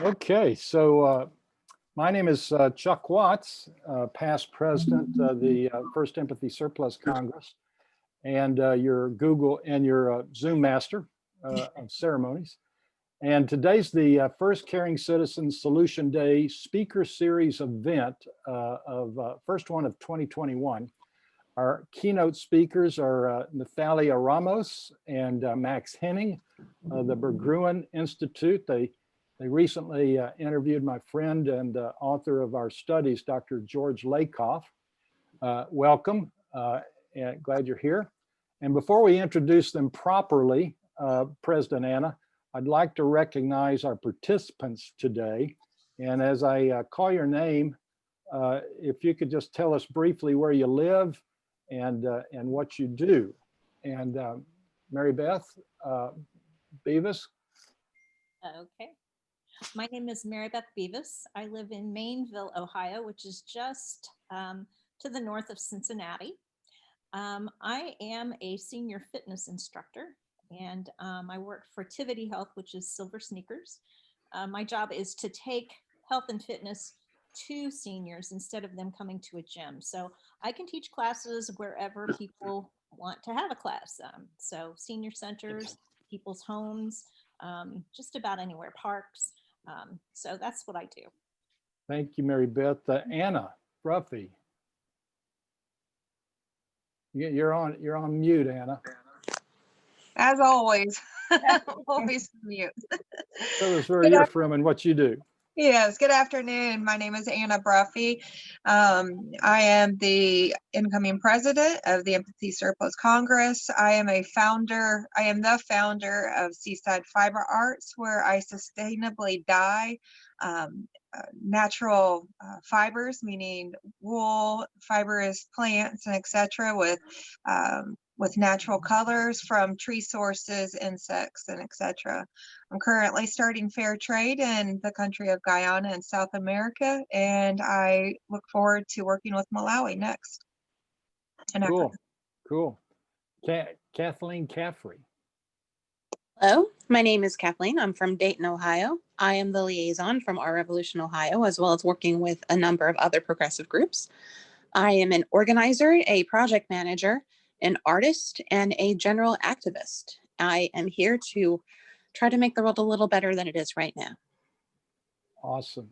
Okay, so my name is Chuck Watts, past president of the First Empathy Surplus Congress, and your Google and your Zoom master of ceremonies. And today's the First Caring Citizens Solution Day Speaker Series event first one of 2021. Our keynote speakers are Nathalia Ramos and Max Henning of the Berggruen Institute. They recently interviewed my friend and author of our studies, Dr. George Lakoff. Welcome, and glad you're here. And before we introduce them properly, President Anna, I'd like to recognize our participants today. And as I call your name, if you could just tell us briefly where you live and what you do. And Mary Beth Beavis. Okay. My name is Mary Beth Beavis. I live in Maineville, Ohio, which is just to the north of Cincinnati. I am a senior fitness instructor, and I work for Tivity Health, which is Silver Sneakers. My job is to take health and fitness to seniors instead of them coming to a gym. So I can teach classes wherever people want to have a class. So senior centers, people's homes, just about anywhere, parks. So that's what I do. Thank you, Mary Beth. Anna Braffey. You're on mute, Anna. As always, always mute. Tell us where you're from and what you do. Yes, good afternoon. My name is Anna Braffey. I am the incoming president of the Empathy Surplus Congress. I am the founder of Seaside Fiber Arts, where I sustainably dye natural fibers, meaning wool, fibrous plants, and etc. with natural colors from tree sources, insects, and etc. I'm currently starting fair trade in the country of Guyana and South America, and I look forward to working with Malawi next. Cool. Kathleen Caffrey. Hello, my name is Kathleen. I'm from Dayton, Ohio. I am the liaison from Our Revolution Ohio, as well as working with a number of other progressive groups. I am an organizer, a project manager, an artist, and a general activist. I am here to try to make the world a little better than it is right now. Awesome,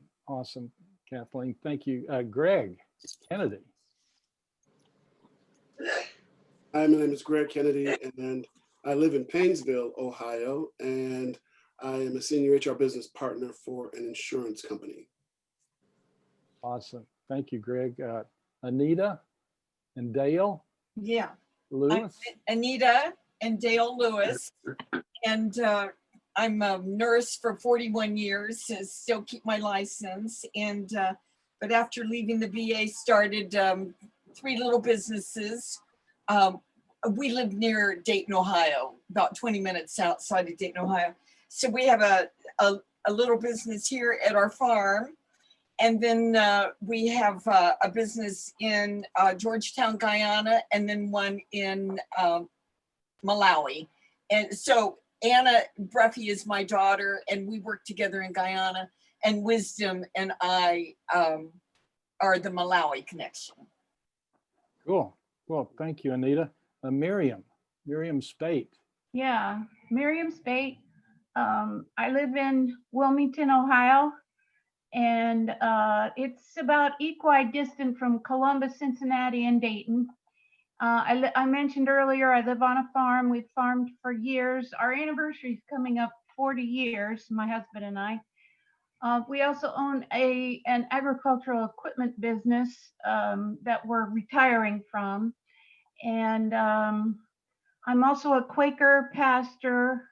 Kathleen. Thank you. Greg Kennedy. Hi, my name is Greg Kennedy, and I live in Painesville, Ohio, and I am a senior HR business partner for an insurance company. Awesome. Thank you, Greg. Anita and Dale. Yeah. Lewis. I'm Anita and Dale Lewis, and I'm a nurse for 41 years, still keep my license, and but after leaving the VA, started 3 little businesses. We live near Dayton, Ohio, about 20 minutes outside of Dayton, Ohio. So we have a little business here at our farm. And then we have a business in Georgetown, Guyana, and then one in Malawi. And so Anna Braffey is my daughter, and we work together in Guyana, and Wisdom and I are the Malawi connection. Cool. Thank you, Anita. Miriam Spate. Yeah, Miriam Spate. I live in Wilmington, Ohio, and it's about equidistant from Columbus, Cincinnati, and Dayton. I mentioned earlier, I live on a farm. We've farmed for years. Our anniversary is coming up 40 years, my husband and I. We also own an agricultural equipment business that we're retiring from. And I'm also a Quaker pastor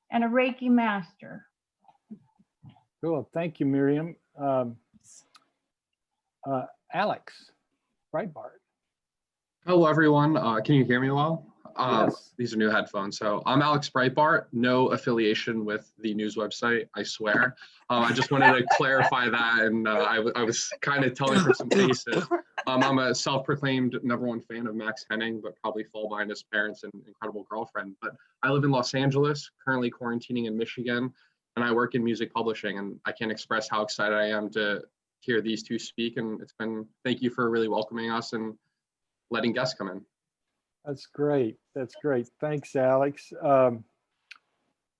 and a Reiki master. Cool. Thank you, Miriam. Alex Breitbart. Hello, everyone. Can you hear me well? Yes. These are new headphones. So I'm Alex Breitbart, no affiliation with the news website, I swear. I just wanted to clarify that, and I was kind of telling for some faces. I'm a self-proclaimed #1 fan of Max Henning, but probably fall behind his parents and incredible girlfriend. But I live in Los Angeles, currently quarantining in Michigan, and I work in music publishing, and I can't express how excited I am to hear these two speak. And thank you for really welcoming us and letting guests come in. That's great. That's great. Thanks, Alex.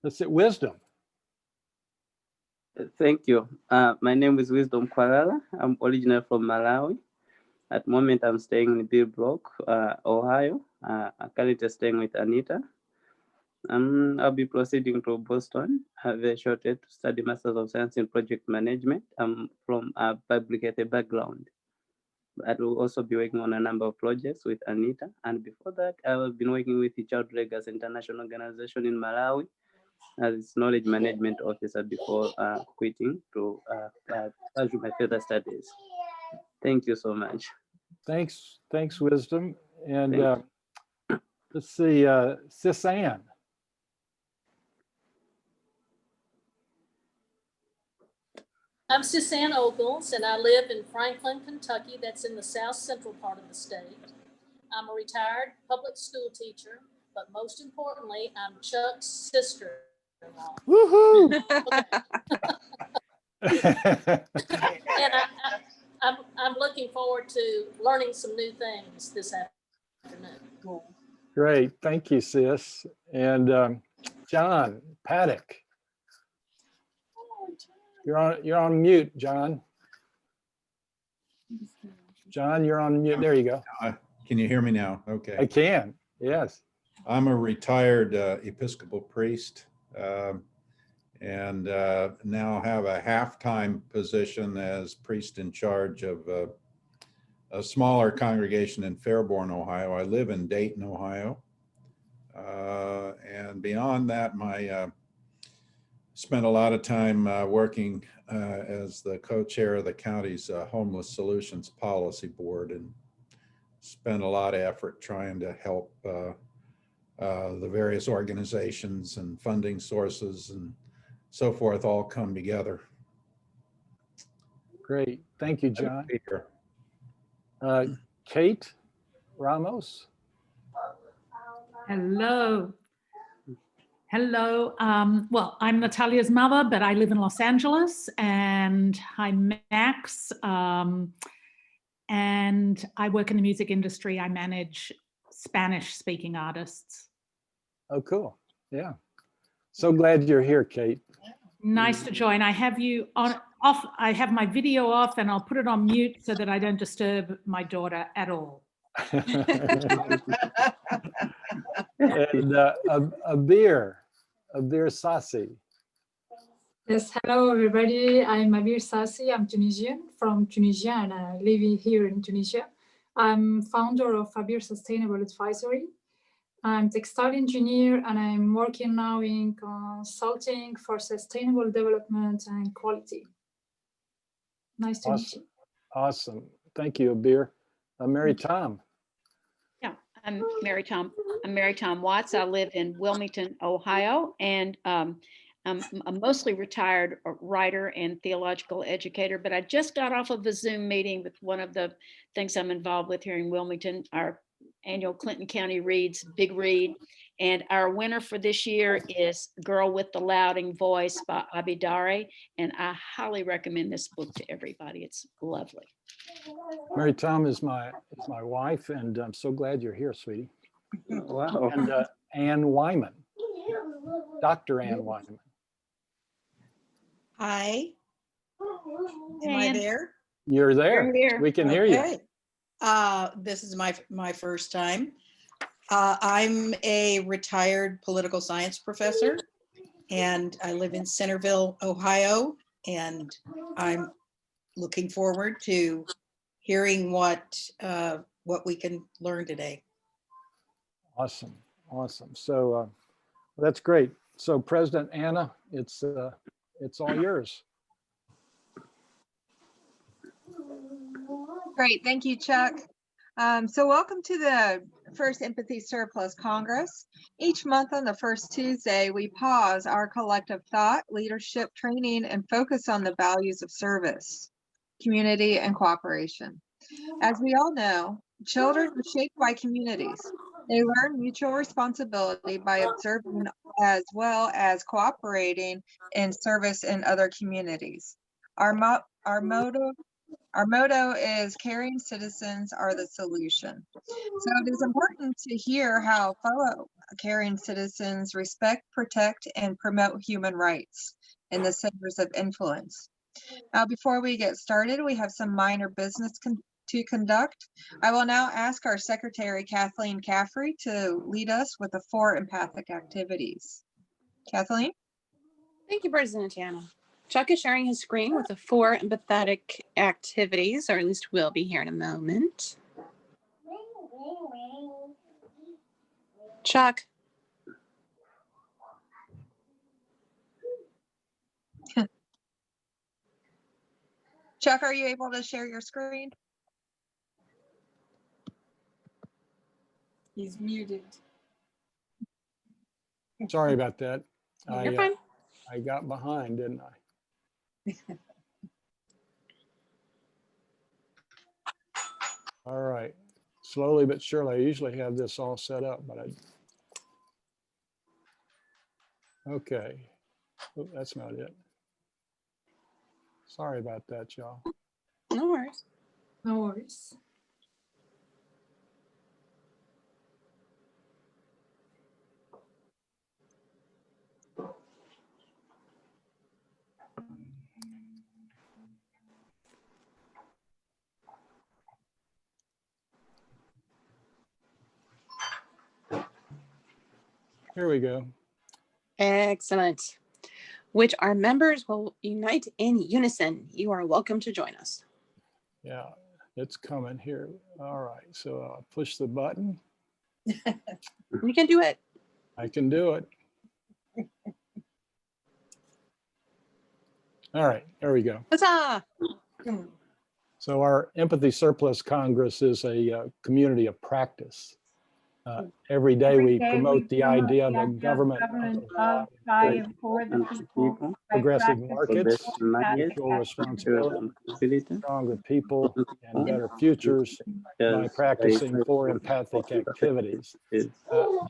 Let's see, Wisdom. Thank you. My name is Wisdom Kwalala. I'm originally from Malawi. At the moment, I'm staying in Bill Block, Ohio. I'm currently staying with Anita. I'll be proceeding to Boston very shortly to study Masters of Science in Project Management. I'm from a public background. I will also be working on a number of projects with Anita. And before that, I've been working with the Child Legacy International Organization in Malawi as knowledge management officer before quitting to pursue my further studies. Thank you so much. Thanks, Wisdom. And let's see, Sis Ann. I'm Susanne Ogles, and I live in Franklin, Kentucky. That's in the south central part of the state. I'm a retired public school teacher, but most importantly, I'm Chuck's sister-in-law. Woohoo! And I'm looking forward to learning some new things this afternoon. Cool. Great, thank you, Sis. And John Paddock. You're on mute, John. John, you're on mute. There you go. Can you hear me now? Okay. I can. Yes. I'm a retired Episcopal priest and now have a half-time position as priest in charge of a smaller congregation in Fairborn, Ohio. I live in Dayton, Ohio. And beyond that, spent a lot of time working as the co-chair of the county's Homeless Solutions Policy Board, and spent a lot of effort trying to help the various organizations and funding sources and so forth all come together. Great. Thank you, John. Kate Ramos. Hello. Hello. Well, I'm Natalia's mother, but I live in Los Angeles, and I'm Max. And I work in the music industry. I manage Spanish-speaking artists. Oh, cool. Yeah. So glad you're here, Kate. Nice to join. I have you on off. I have my video off, and I'll put it on mute so that I don't disturb my daughter at all. And Abir Sassi. Yes, hello everybody. I'm Abir Sassi. I'm Tunisian, from Tunisia, and I live here in Tunisia. I'm founder of Abir Sustainable Advisory. I'm textile engineer, and I'm working now in consulting for sustainable development and quality. Nice to meet you. Awesome. Thank you, Abir. Mary Tom. Yeah, I'm Mary Tom Watts. I live in Wilmington, Ohio, and I'm a mostly retired writer and theological educator, but I just got off of a Zoom meeting with one of the things I'm involved with here in Wilmington, our annual Clinton County Reads Big Read. And our winner for this year is Girl with the Louding Voice by Abidare. And I highly recommend this book to everybody. It's lovely. Mary Tom is my wife, and I'm so glad you're here, sweetie. Wow. And Ann Wyman, Dr. Ann Wyman. Hi. Am I there? You're there. You're here. We can hear you. Okay. This is my first time. I'm a retired political science professor, and I live in Centerville, Ohio, and I'm looking forward to hearing what we can learn today. Awesome. So that's great. So President Anna, it's all yours. Great, thank you, Chuck. So welcome to the First Empathy Surplus Congress. Each month on the first Tuesday, we pause our collective thought, leadership training, and focus on the values of service, community, and cooperation. As we all know, children are shaped by communities. They learn mutual responsibility by observing as well as cooperating in service in other communities. Our motto is caring citizens are the solution. So it is important to hear how fellow caring citizens respect, protect, and promote human rights in the centers of influence. Now, before we get started, we have some minor business to conduct. I will now ask our secretary, Kathleen Caffrey, to lead us with the 4 empathic activities. Kathleen? Thank you, President Anna. Chuck is sharing his screen with the 4 empathetic activities, or at least will be here in a moment. Chuck. Chuck, are you able to share your screen? He's muted. Sorry about that. You're fine. I got behind, didn't I? All right. Slowly but surely, I usually have this all set up, but okay. Oh, that's not it. Sorry about that, y'all. No worries. No worries. Here we go. Excellent. Which our members will unite in unison. You are welcome to join us. Yeah, it's coming here. All right, so I'll push the button. You can do it. I can do it. All right, there we go. Huzzah! So our Empathy Surplus Congress is a community of practice. Every day we promote the idea that government of, by, and for the people, progressive by markets, practice, mutual responsibility, stronger people, and better futures by practicing 4 empathic activities.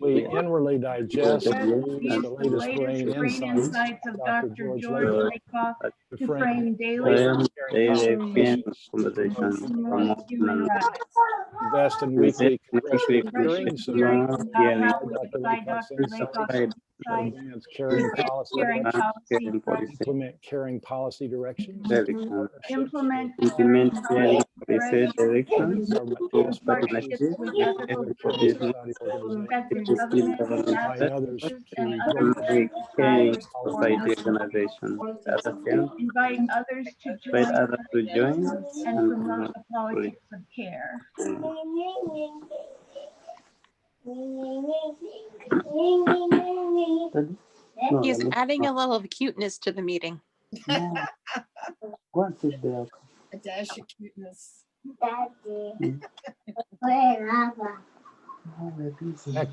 We inwardly digest the latest brain insights of of Dr. Dr. George Lakoff to frame daily conversations promote human rights. invest in weekly congressional hearings Hearings by Dr. Lakoff's advance caring policy directions, implement caring policy directions, implement caring policy directions, directions, partnerships with other government, invite others and to other caring society organizations. invite others to join and promote the politics of care. He is adding a little of cuteness to the meeting. What is there? A dash of cuteness. Back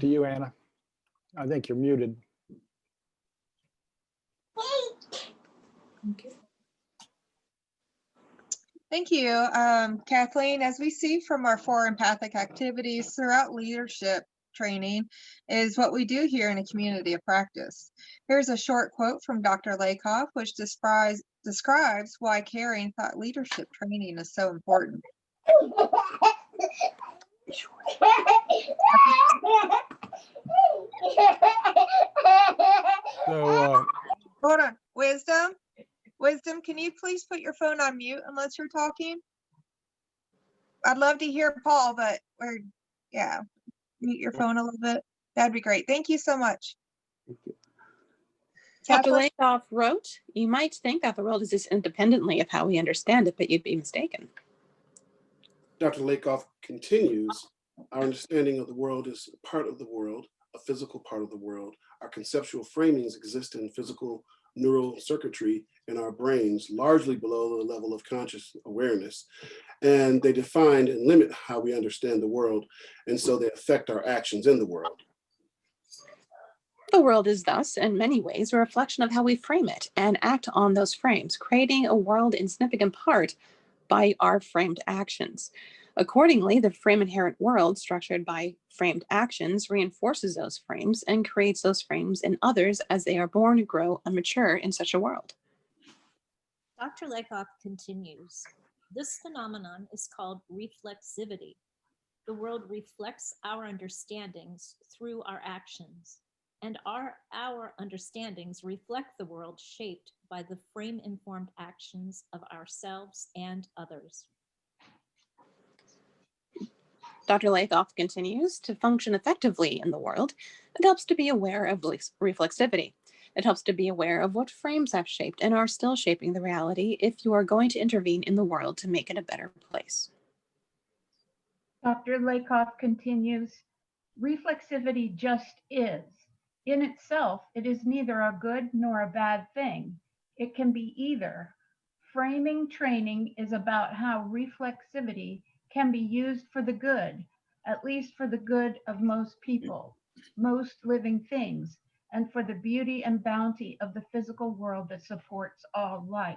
to you, Anna. I think you're muted. Okay. Thank you, Kathleen. As we see from our 4 empathic activities throughout leadership training is what we do here in a community of practice. Here's a short quote from Dr. Lakoff, which describes why caring thought leadership training is so important. So, hold on, Wisdom, can you please put your phone on mute unless you're talking? I'd love to hear Paul, but mute your phone a little bit. That'd be great. Thank you so much. Dr. Lakoff wrote, "You might think that the world exists independently of how we understand it, but you'd be mistaken." Dr. Lakoff continues, our understanding of the world is part of the world, a physical part of the world. Our conceptual framings exist in physical neural circuitry in our brains, largely below the level of conscious awareness. And they define and limit how we understand the world. And so they affect our actions in the world. The world is thus, in many ways, a reflection of how we frame it and act on those frames, creating a world in significant part by our framed actions. Accordingly, the frame inherent world structured by framed actions reinforces those frames and creates those frames in others as they are born, grow, and mature in such a world. Dr. Lakoff continues, this phenomenon is called reflexivity. The world reflects our understandings through our actions, and our understandings reflect the world shaped by the frame-informed actions of ourselves and others. Dr. Lakoff continues, to function effectively in the world, it helps to be aware of reflexivity. It helps to be aware of what frames have shaped and are still shaping the reality if you are going to intervene in the world to make it a better place. Dr. Lakoff continues, reflexivity just is. In itself, it is neither a good nor a bad thing. It can be either. Framing training is about how reflexivity can be used for the good, at least for the good of most people, most living things, and for the beauty and bounty of the physical world that supports all life.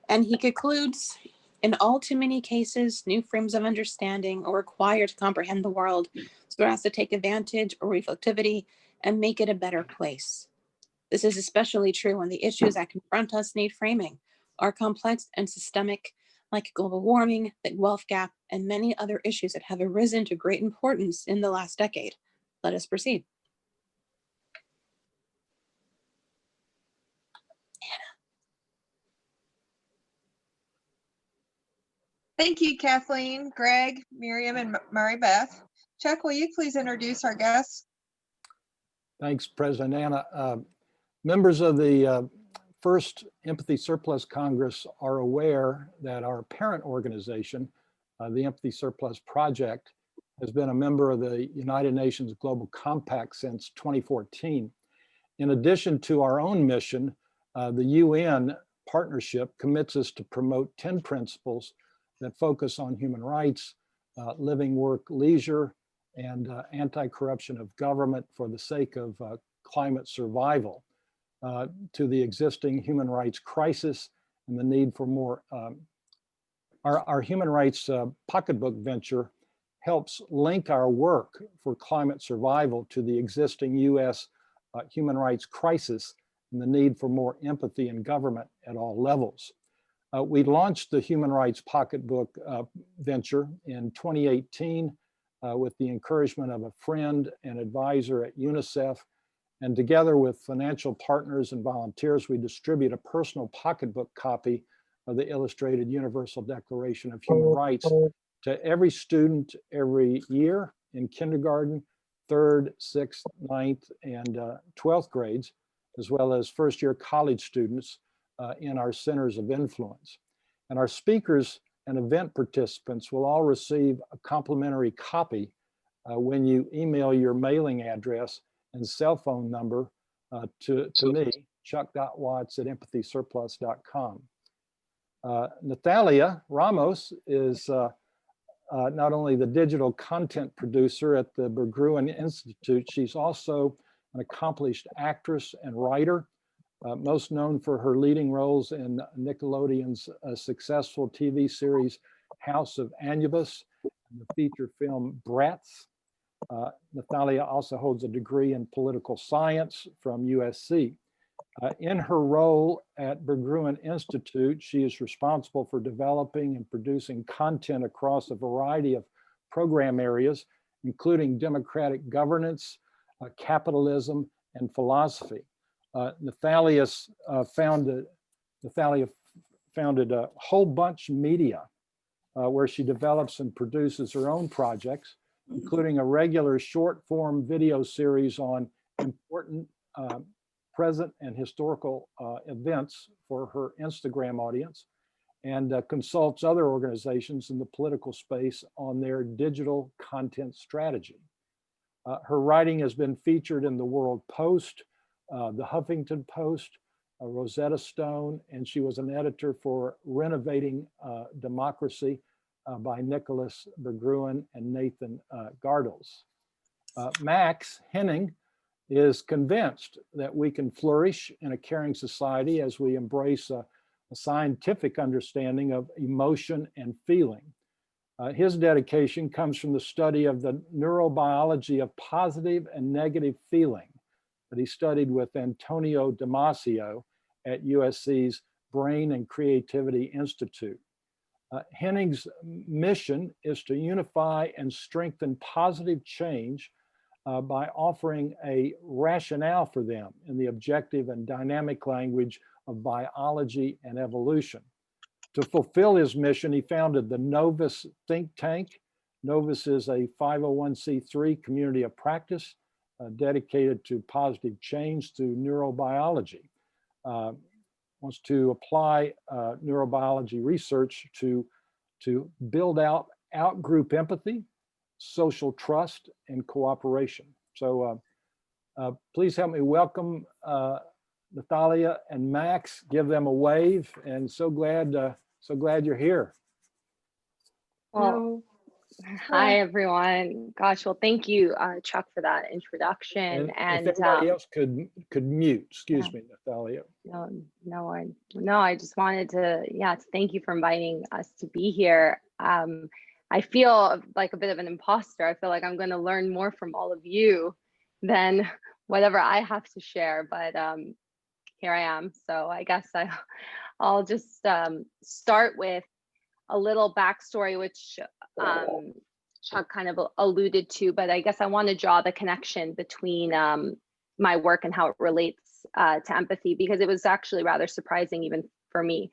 And he concludes, in all too many cases, new frames of understanding are required to comprehend the world so as to take advantage of reflectivity and make it a better place. This is especially true when the issues that confront us need framing, are complex and systemic, like global warming, the wealth gap, and many other issues that have arisen to great importance in the last decade. Let us proceed. Thank you, Kathleen, Greg, Miriam, and Mary Beth. Chuck, will you please introduce our guests? Thanks, President Anna. Members of the First Empathy Surplus Congress are aware that our parent organization, the Empathy Surplus Project, has been a member of the United Nations Global Compact since 2014. In addition to our own mission, the UN partnership commits us to promote 10 principles that focus on human rights, living, work, leisure, and anti-corruption of government for the sake of climate survival, to the existing human rights crisis and the need for more. Our human rights pocketbook venture helps link our work for climate survival to the existing US human rights crisis and the need for more empathy in government at all levels. We launched the Human Rights Pocketbook venture in 2018 with the encouragement of a friend and advisor at UNICEF. And together with financial partners and volunteers, we distribute a personal pocketbook copy of the Illustrated Universal Declaration of Human Rights to every student every year in kindergarten, 3rd, 6th, 9th, and 12th grades, as well as first-year college students in our centers of influence. And our speakers and event participants will all receive a complimentary copy when you email your mailing address and cell phone number to me, chuck.watts@empathysurplus.com. Nathalia Ramos is not only the digital content producer at the Berggruen Institute, she's also an accomplished actress and writer, most known for her leading roles in Nickelodeon's successful TV series House of Anubis and the feature film Bratz. Nathalia also holds a degree in political science from USC. In her role at Berggruen Institute, she is responsible for developing and producing content across a variety of program areas, including democratic governance, capitalism, and philosophy. Nathalia founded a Whole Bunch Media, where she develops and produces her own projects, including a regular short form video series on important present and historical events for her Instagram audience, and consults other organizations in the political space on their digital content strategy. Her writing has been featured in the World Post, the Huffington Post, Rosetta Stone, and she was an editor for Renovating Democracy by Nicholas Berggruen and Nathan Gardels. Max Henning is convinced that we can flourish in a caring society as we embrace a a scientific understanding of emotion and feeling. His dedication comes from the study of the neurobiology of positive and negative feeling that he studied with Antonio Damasio at USC's Brain and Creativity Institute. Henning's mission is to unify and strengthen positive change by offering a rationale for them in the objective and dynamic language of biology and evolution. To fulfill his mission, he founded the Novus think tank. Novus is a 501c3 community of practice dedicated to positive change through neurobiology. Wants to apply neurobiology research to build out out-group empathy, social trust, and cooperation. So please help me welcome Nathalia and Max. Give them a wave, and so glad you're here. Well, hi everyone. Gosh, well, thank you, Chuck, for that introduction. And if everybody else could mute, excuse me, Nathalia. No, I just wanted to, to thank you for inviting us to be here. I feel like a bit of an imposter. I feel like I'm going to learn more from all of you than whatever I have to share, but here I am. So I guess I'll just start with a little backstory, which Chuck kind of alluded to, but I guess I want to draw the connection between my work and how it relates to empathy, because it was actually rather surprising even for me.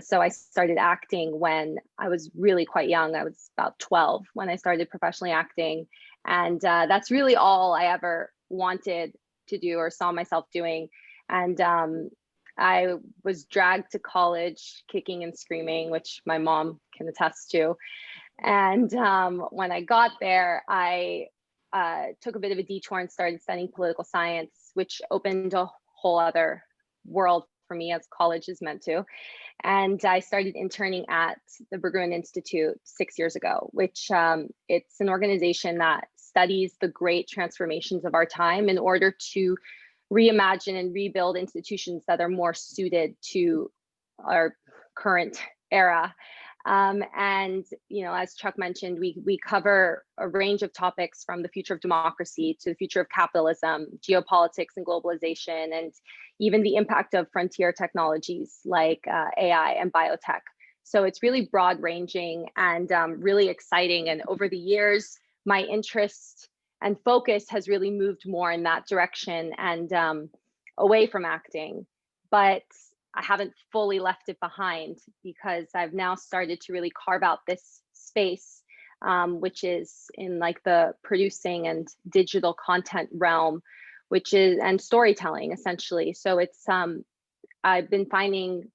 So I started acting when I was really quite young. I was about 12 when I started professionally acting. And that's really all I ever wanted to do or saw myself doing. And I was dragged to college kicking and screaming, which my mom can attest to. And when I got there, I took a bit of a detour and started studying political science, which opened a whole other world for me, as college is meant to. And I started interning at the Berggruen Institute 6 years ago, which it's an organization that studies the great transformations of our time in order to reimagine and rebuild institutions that are more suited to our current era. And, as Chuck mentioned, we cover a range of topics from the future of democracy to the future of capitalism, geopolitics and globalization, and even the impact of frontier technologies like AI and biotech. So it's really broad ranging and really exciting. And over the years, my interest and focus has really moved more in that direction and away from acting. But I haven't fully left it behind, because I've now started to really carve out this space, which is in like the producing and digital content realm, and storytelling essentially. So it's, I've been spending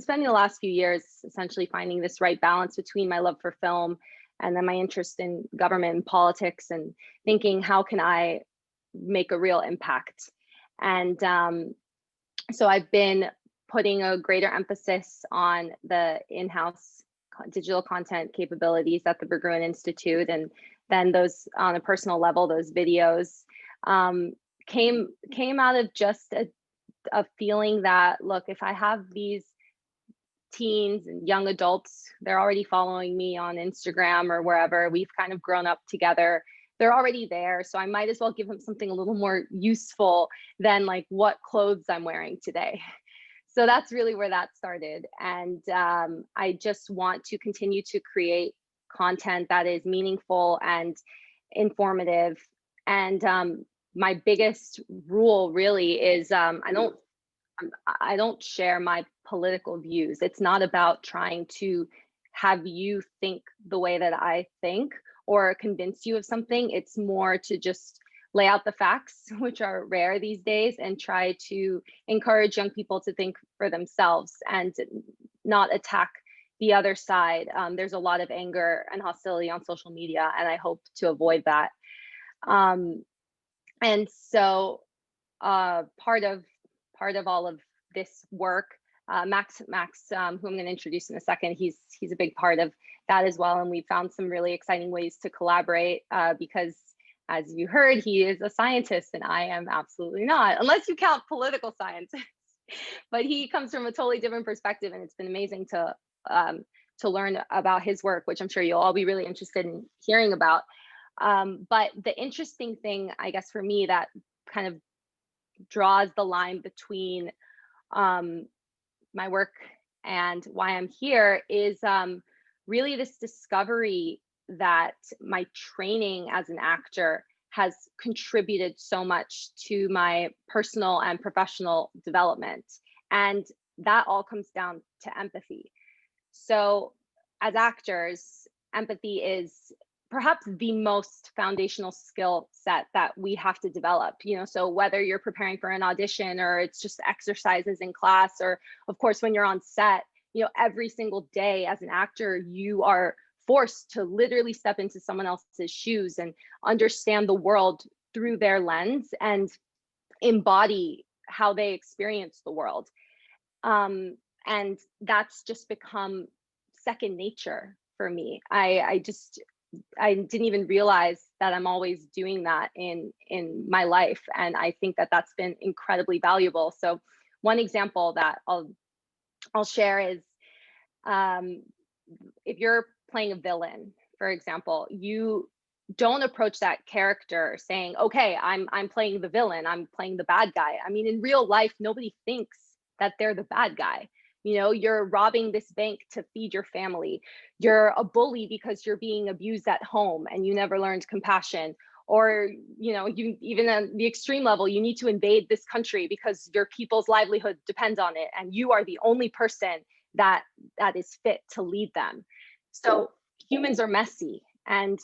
the last few years essentially finding this right balance between my love for film and then my interest in government and politics, and thinking, how can I make a real impact? And so I've been putting a greater emphasis on the in-house digital content capabilities at the Berggruen Institute. And then those, on a personal level, those videos came out of just a feeling that, look, if I have these teens and young adults, they're already following me on Instagram or wherever, we've kind of grown up together, they're already there. So I might as well give them something a little more useful than like what clothes I'm wearing today. So that's really where that started. And I just want to continue to create content that is meaningful and informative. And my biggest rule really is I don't share my political views. It's not about trying to have you think the way that I think or convince you of something. It's more to just lay out the facts, which are rare these days, and try to encourage young people to think for themselves and not attack the other side. There's a lot of anger and hostility on social media, and I hope to avoid that. And so part of all of this work, Max, who I'm going to introduce in a second, he's a big part of that as well. And we found some really exciting ways to collaborate because, as you heard, he is a scientist and I am absolutely not, unless you count political science. but he comes from a totally different perspective, and it's been amazing to learn about his work, which I'm sure you'll all be really interested in hearing about. But the interesting thing, I guess, for me that kind of draws the line between my work and why I'm here is really this discovery that my training as an actor has contributed so much to my personal and professional development. And that all comes down to empathy. So as actors, empathy is perhaps the most foundational skill set that we have to develop, you know, so whether you're preparing for an audition or it's just exercises in class, or of course, when you're on set, you know, every single day as an actor, you are forced to literally step into someone else's shoes and understand the world through their lens and embody how they experience the world. And that's just become second nature for me. I didn't even realize that I'm always doing that in my life. And I think that that's been incredibly valuable. So one example that I'll share is if you're playing a villain, for example, you don't approach that character saying, okay, I'm playing the villain, I'm playing the bad guy. I mean, in real life, nobody thinks that they're the bad guy. You know, you're robbing this bank to feed your family. You're a bully because you're being abused at home and you never learned compassion. Or, you know, you even at the extreme level, you need to invade this country because your people's livelihood depends on it. And you are the only person that is fit to lead them. So humans are messy, and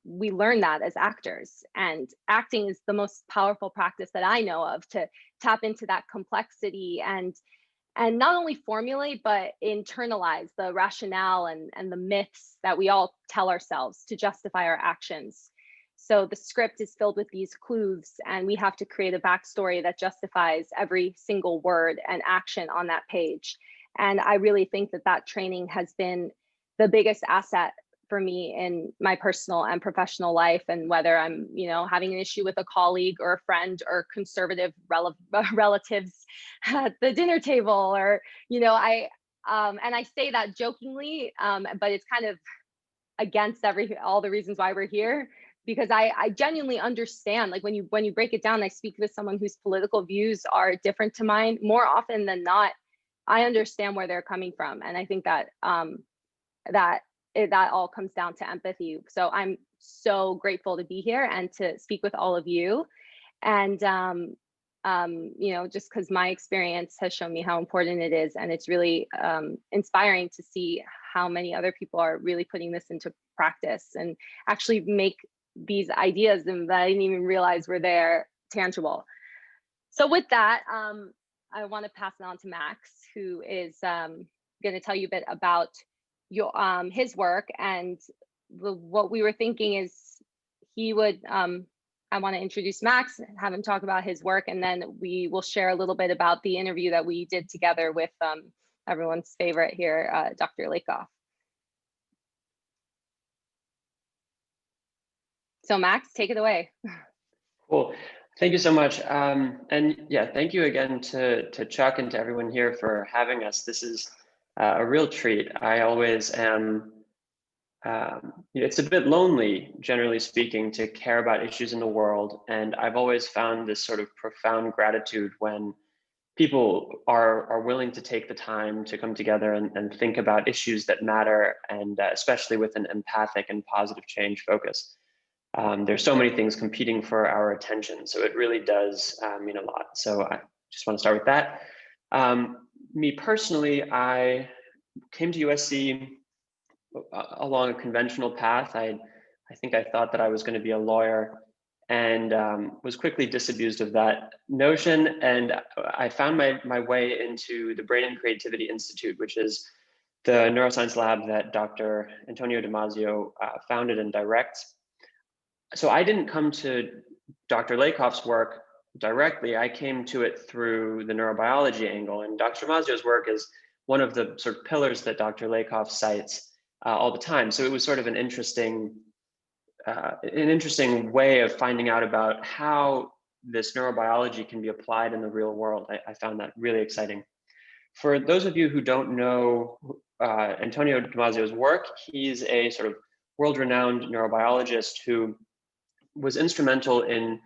we learn that as actors. And acting is the most powerful practice that I know of to tap into that complexity and not only formulate, but internalize the rationale and the myths that we all tell ourselves to justify our actions. So the script is filled with these clues, and we have to create a backstory that justifies every single word and action on that page. And I really think that that training has been the biggest asset for me in my personal and professional life. And whether I'm, you know, having an issue with a colleague or a friend or conservative relatives at the dinner table, or, you know, and I say that jokingly, but it's kind of against all the reasons why we're here, because I genuinely understand, like when you break it down, I speak with someone whose political views are different to mine. More often than not, I understand where they're coming from. And I think that that all comes down to empathy. So I'm so grateful to be here and to speak with all of you. And, you know, just because my experience has shown me how important it is. And it's really inspiring to see how many other people are really putting this into practice and actually make these ideas that I didn't even realize were there tangible. So with that, I want to pass it on to Max, who is going to tell you a bit about his work. And what we were thinking is he would, I want to introduce Max, have him talk about his work, and then we will share a little bit about the interview that we did together with everyone's favorite here, Dr. Lakoff. So Max, take it away. Cool. Thank you so much. And yeah, thank you again to Chuck and to everyone here for having us. This is a real treat. I always am, it's a bit lonely, generally speaking, to care about issues in the world. And I've always found this sort of profound gratitude when people are willing to take the time to come together and think about issues that matter, and especially with an empathic and positive change focus. There's so many things competing for our attention, so it really does mean a lot. So I just want to start with that. Me personally, I came to USC along a conventional path. I think I thought that I was going to be a lawyer, and was quickly disabused of that notion. And I found my way into the Brain and Creativity Institute, which is the neuroscience lab that Dr. Antonio Damasio founded and directs. So I didn't come to Dr. Lakoff's work directly. I came to it through the neurobiology angle, and Dr. Damasio's work is one of the sort of pillars that Dr. Lakoff cites all the time. So it was sort of an interesting way of finding out about how this neurobiology can be applied in the real world. I found that really exciting. For those of you who don't know Antonio Damasio's work, he's a sort of world-renowned neurobiologist who was instrumental in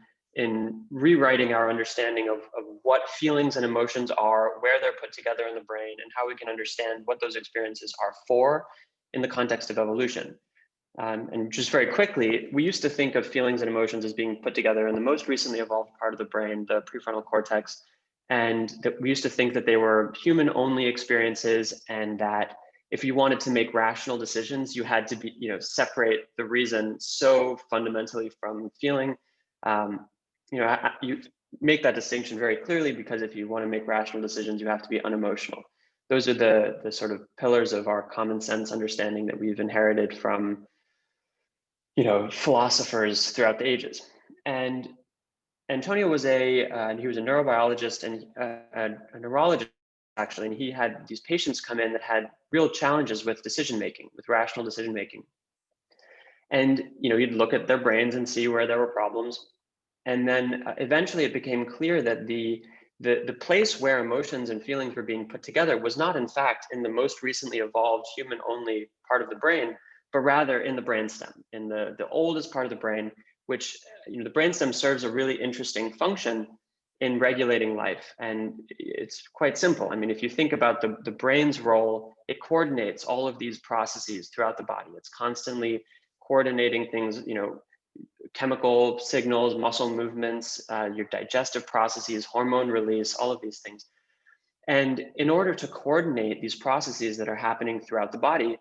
rewriting our understanding of what feelings and emotions are, where they're put together in the brain, and how we can understand what those experiences are for in the context of evolution. And just very quickly, we used to think of feelings and emotions as being put together in the most recently evolved part of the brain, the prefrontal cortex, and that we used to think that they were human-only experiences, and that if you wanted to make rational decisions, you had to be, separate the reason so fundamentally from feeling. You make that distinction very clearly, because if you want to make rational decisions, you have to be unemotional. Those are the sort of pillars of our common sense understanding that we've inherited from, philosophers throughout the ages. And Antonio was he was a neurobiologist and a neurologist, actually, and he had these patients come in that had real challenges with decision-making, with rational decision-making. And, you'd look at their brains and see where there were problems. And then eventually it became clear that the place where emotions and feelings were being put together was not, in fact, in the most recently evolved human-only part of the brain, but rather in the brainstem, in the oldest part of the brain, which, the brainstem serves a really interesting function in regulating life. And it's quite simple. I mean, if you think about the brain's role, it coordinates all of these processes throughout the body. It's constantly coordinating things, chemical signals, muscle movements, your digestive processes, hormone release, all of these things. And in order to coordinate these processes that are happening throughout the body,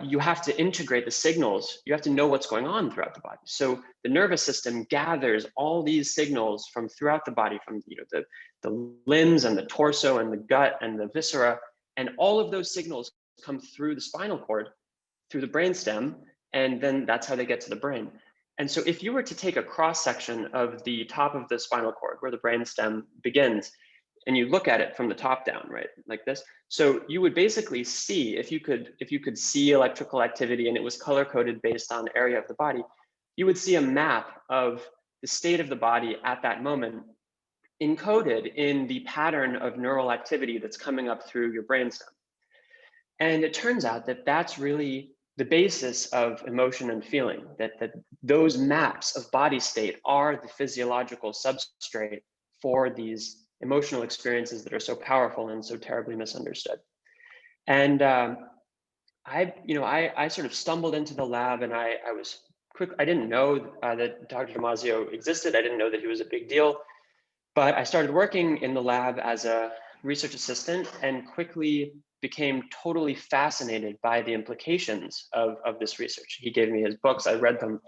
you have to integrate the signals. You have to know what's going on throughout the body. So the nervous system gathers all these signals from throughout the body, from the limbs and the torso and the gut and the viscera, and all of those signals come through the spinal cord, through the brainstem, and then that's how they get to the brain. And so if you were to take a cross section of the top of the spinal cord where the brainstem begins, and you look at it from the top down, right, like this, so you would basically see, if you could see electrical activity and it was color coded based on area of the body, you would see a map of the state of the body at that moment encoded in the pattern of neural activity that's coming up through your brainstem. And it turns out that that's really the basis of emotion and feeling, that those maps of body state are the physiological substrate for these emotional experiences that are so powerful and so terribly misunderstood. And I sort of stumbled into the lab, and I was quick. I didn't know that Dr. Damasio existed. I didn't know that he was a big deal, but I started working in the lab as a research assistant and quickly became totally fascinated by the implications of this research. He gave me his books. I read them,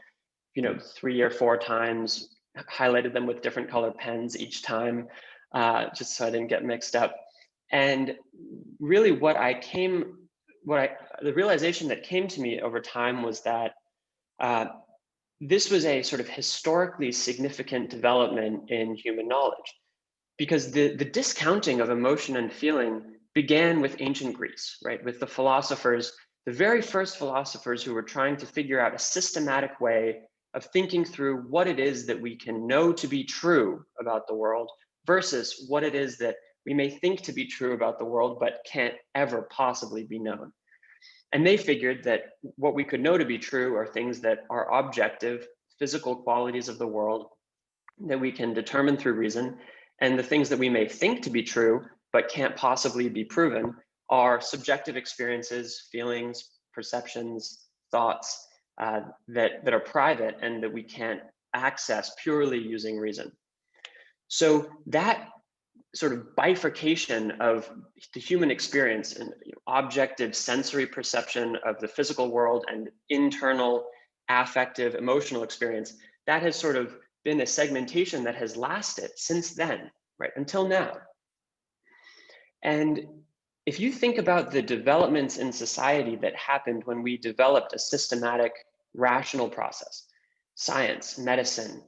3 or 4 times, highlighted them with different color pens each time, just so I didn't get mixed up. And really the realization that came to me over time was that this was a sort of historically significant development in human knowledge, because the discounting of emotion and feeling began with ancient Greece, right? With the philosophers, the very first philosophers who were trying to figure out a systematic way of thinking through what it is that we can know to be true about the world versus what it is that we may think to be true about the world, but can't ever possibly be known. And they figured that what we could know to be true are things that are objective, physical qualities of the world that we can determine through reason. And the things that we may think to be true, but can't possibly be proven, are subjective experiences, feelings, perceptions, thoughts that are private and that we can't access purely using reason. So that sort of bifurcation of the human experience and objective sensory perception of the physical world and internal affective emotional experience, that has sort of been a segmentation that has lasted since then, right, until now. And if you think about the developments in society that happened when we developed a systematic, rational process, science, medicine,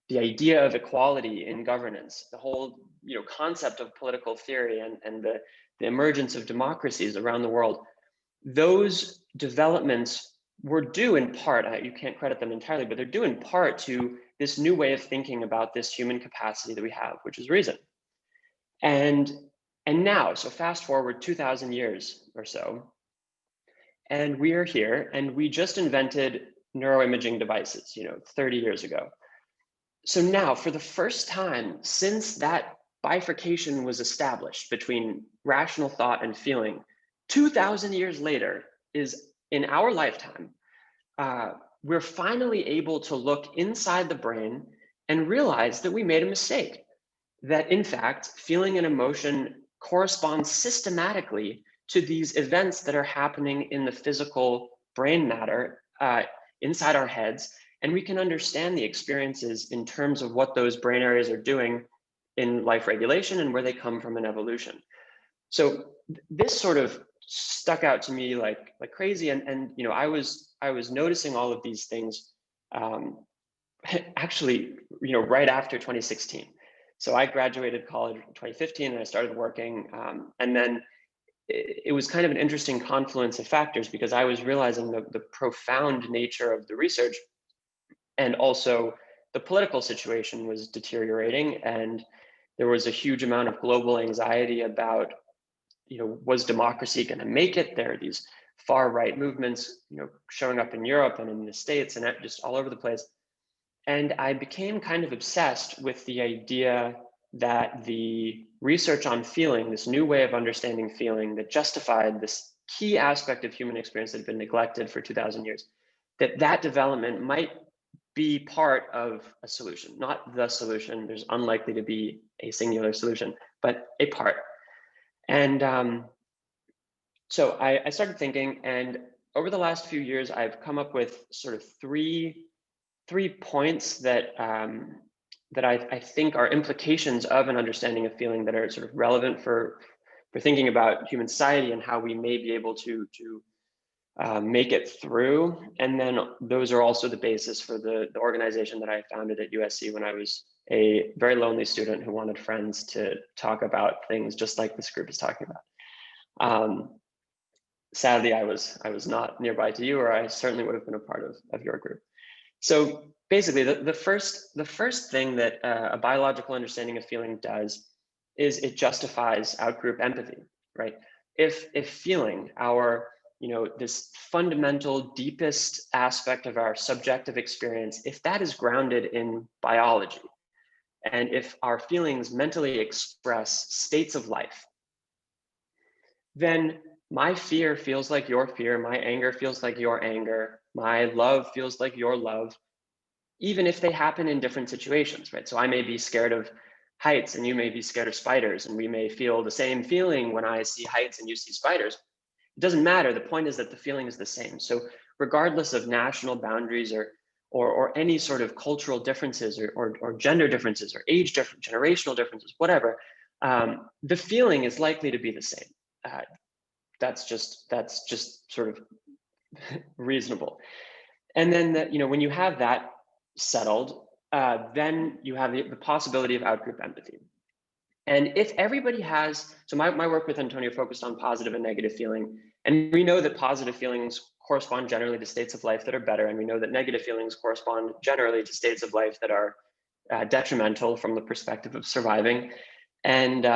the idea of equality in governance, the whole concept of political theory and the emergence of democracies around the world, those developments were due in part, you can't credit them entirely, but they're due in part to this new way of thinking about this human capacity that we have, which is reason. And now, so fast forward 2,000 years or so, and we are here, and we just invented neuroimaging devices, 30 years ago. So now, for the first time since that bifurcation was established between rational thought and feeling, 2,000 years later is in our lifetime, we're finally able to look inside the brain and realize that we made a mistake. That in fact, feeling and emotion corresponds systematically to these events that are happening in the physical brain matter inside our heads. And we can understand the experiences in terms of what those brain areas are doing in life regulation and where they come from in evolution. So this sort of stuck out to me like crazy. And I was noticing all of these things actually, right after 2016. So I graduated college in 2015 and I started working. And then it was kind of an interesting confluence of factors because I was realizing the profound nature of the research, and also the political situation was deteriorating, and there was a huge amount of global anxiety about, was democracy going to make it? There are these far right movements, showing up in Europe and in the States and just all over the place. And I became kind of obsessed with the idea that the research on feeling, this new way of understanding feeling that justified this key aspect of human experience that had been neglected for 2,000 years, that development might be part of a solution, not the solution. There's unlikely to be a singular solution, but a part. And so I started thinking, and over the last few years, I've come up with sort of three points that I think are implications of an understanding of feeling that are sort of relevant for thinking about human society and how we may be able to make it through. And then those are also the basis for the organization that I founded at USC when I was a very lonely student who wanted friends to talk about things just like this group is talking about. Sadly, I was not nearby to you, or I certainly would have been a part of your group. So basically, the first thing that a biological understanding of feeling does is it justifies outgroup empathy, right? If feeling, our this fundamental, deepest aspect of our subjective experience, if that is grounded in biology, and if our feelings mentally express states of life, then my fear feels like your fear, my anger feels like your anger, my love feels like your love, even if they happen in different situations, right? So I may be scared of heights and you may be scared of spiders, and we may feel the same feeling when I see heights and you see spiders. It doesn't matter. The point is that the feeling is the same. So regardless of national boundaries or any sort of cultural differences or gender differences or age difference, generational differences, whatever, the feeling is likely to be the same. That's just sort of reasonable. And then when you have that settled, then you have the possibility of outgroup empathy. And if everybody has, so my work with Antonio focused on positive and negative feeling, and we know that positive feelings correspond generally to states of life that are better, and we know that negative feelings correspond generally to states of life that are detrimental from the perspective of surviving. And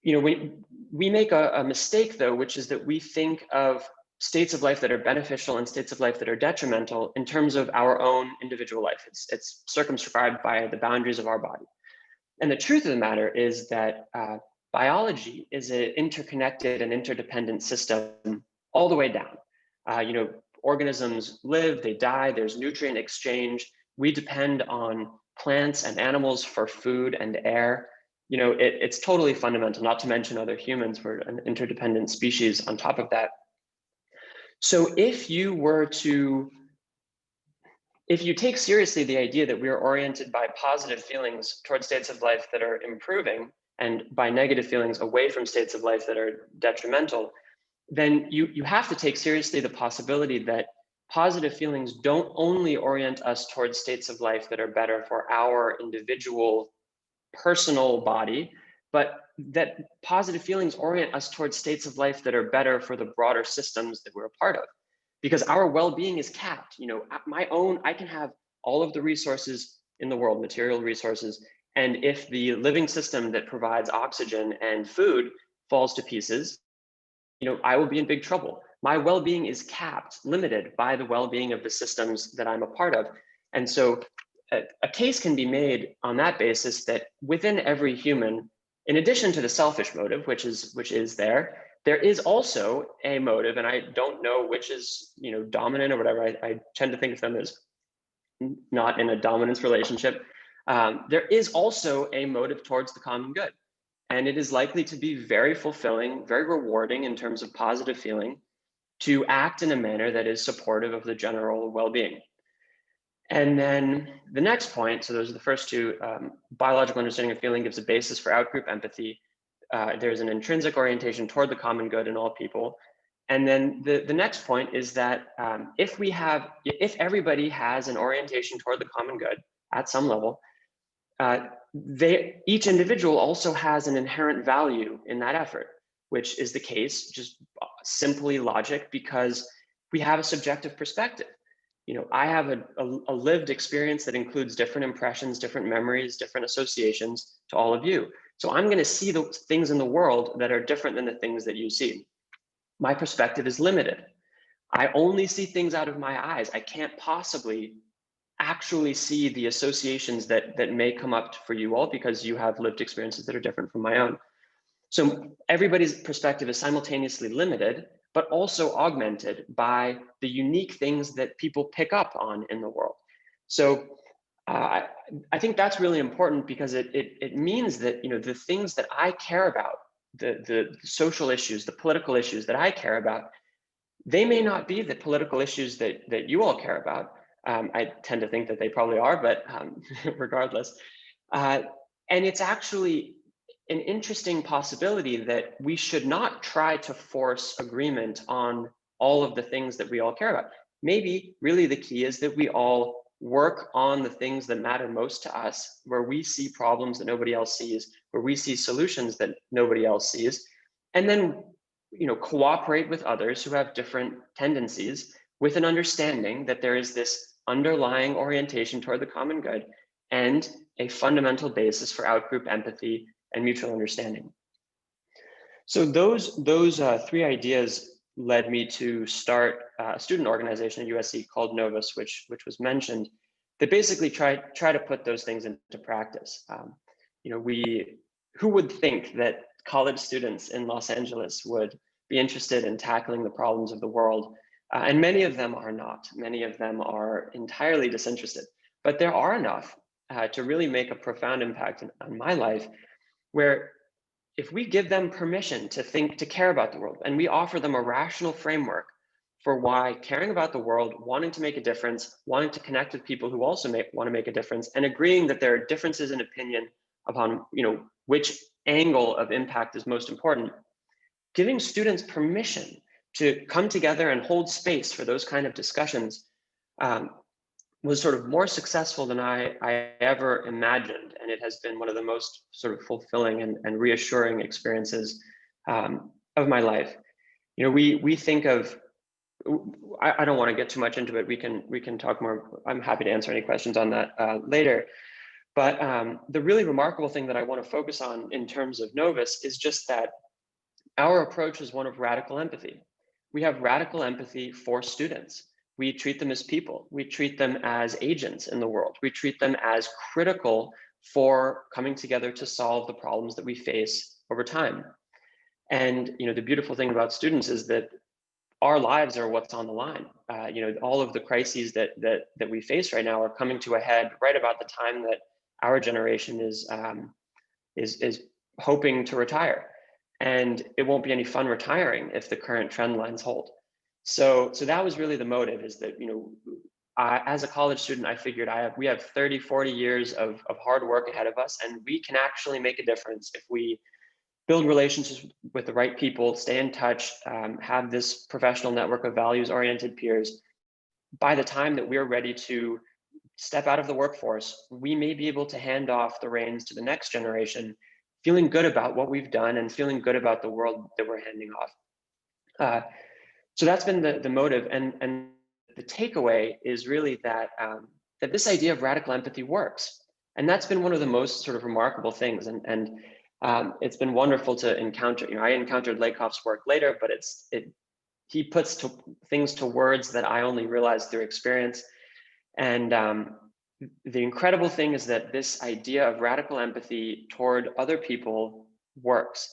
we make a mistake though, which is that we think of states of life that are beneficial and states of life that are detrimental in terms of our own individual life. It's circumscribed by the boundaries of our body. And the truth of the matter is that biology is an interconnected and interdependent system all the way down. Organisms live, they die, there's nutrient exchange. We depend on plants and animals for food and air. It's totally fundamental, not to mention other humans. We're an interdependent species on top of that. So if you take seriously the idea that we are oriented by positive feelings towards states of life that are improving and by negative feelings away from states of life that are detrimental, then you have to take seriously the possibility that positive feelings don't only orient us towards states of life that are better for our individual personal body, but that positive feelings orient us towards states of life that are better for the broader systems that we're a part of. Because our well-being is capped. I can have all of the resources in the world, material resources, and if the living system that provides oxygen and food falls to pieces, I will be in big trouble. My well-being is capped, limited by the well-being of the systems that I'm a part of. And so a case can be made on that basis that within every human, in addition to the selfish motive, which is there is also a motive, and I don't know which is dominant or whatever. I tend to think of them as not in a dominance relationship. There is also a motive towards the common good. And it is likely to be very fulfilling, very rewarding in terms of positive feeling to act in a manner that is supportive of the general well-being. And then the next point, so those are the first two, biological understanding of feeling gives a basis for outgroup empathy. There's an intrinsic orientation toward the common good in all people. And then the next point is that if everybody has an orientation toward the common good at some level, each individual also has an inherent value in that effort, which is the case, just simply logic, because we have a subjective perspective. I have a lived experience that includes different impressions, different memories, different associations to all of you. So I'm going to see the things in the world that are different than the things that you see. My perspective is limited. I only see things out of my eyes. I can't possibly actually see the associations that may come up for you all because you have lived experiences that are different from my own. So everybody's perspective is simultaneously limited, but also augmented by the unique things that people pick up on in the world. So I think that's really important because it means that the things that I care about, the social issues, the political issues that I care about, they may not be the political issues that you all care about. I tend to think that they probably are, but regardless. And it's actually an interesting possibility that we should not try to force agreement on all of the things that we all care about. Maybe really the key is that we all work on the things that matter most to us, where we see problems that nobody else sees, where we see solutions that nobody else sees, and then cooperate with others who have different tendencies with an understanding that there is this underlying orientation toward the common good and a fundamental basis for outgroup empathy and mutual understanding. So those three ideas led me to start a student organization at USC called Novus, which was mentioned, that basically try to put those things into practice. Who would think that college students in Los Angeles would be interested in tackling the problems of the world? And many of them are not. Many of them are entirely disinterested. But there are enough to really make a profound impact on my life, where if we give them permission to care about the world, and we offer them a rational framework for why caring about the world, wanting to make a difference, wanting to connect with people who also want to make a difference, and agreeing that there are differences in opinion upon which angle of impact is most important, giving students permission to come together and hold space for those kind of discussions was sort of more successful than I ever imagined. And it has been one of the most sort of fulfilling and reassuring experiences of my life. We think of, I don't want to get too much into it. We can talk more. I'm happy to answer any questions on that later. But the really remarkable thing that I want to focus on in terms of Novus is just that our approach is one of radical empathy. We have radical empathy for students. We treat them as people. We treat them as agents in the world. We treat them as critical for coming together to solve the problems that we face over time. And the beautiful thing about students is that our lives are what's on the line. All of the crises that we face right now are coming to a head right about the time that our generation is hoping to retire. And it won't be any fun retiring if the current trend lines hold. So that was really the motive, is that, as a college student, I figured we have 30, 40 years of hard work ahead of us, and we can actually make a difference if we build relationships with the right people, stay in touch, have this professional network of values-oriented peers. By the time that we're ready to step out of the workforce, we may be able to hand off the reins to the next generation, feeling good about what we've done and feeling good about the world that we're handing off. So that's been the motive, and the takeaway is really that that this idea of radical empathy works. And that's been one of the most sort of remarkable things. And it's been wonderful to encounter, I encountered Lakoff's work later, but he puts things to words that I only realized through experience. And the incredible thing is that this idea of radical empathy toward other people works.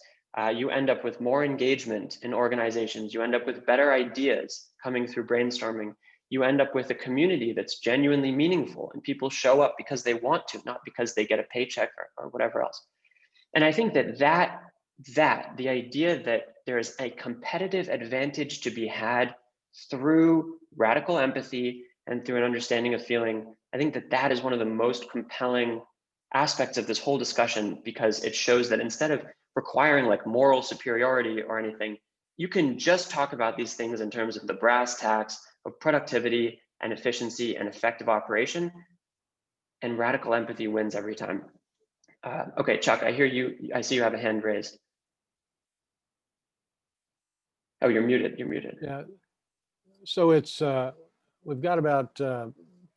You end up with more engagement in organizations. You end up with better ideas coming through brainstorming. You end up with a community that's genuinely meaningful, and people show up because they want to, not because they get a paycheck or whatever else. And I think that the idea that there is a competitive advantage to be had through radical empathy and through an understanding of feeling, I think that is one of the most compelling aspects of this whole discussion, because it shows that instead of requiring like moral superiority or anything, you can just talk about these things in terms of the brass tacks of productivity and efficiency and effective operation, and radical empathy wins every time. Okay, Chuck, I hear you. I see you have a hand raised. Oh, you're muted. You're muted. Yeah. So it's we've got about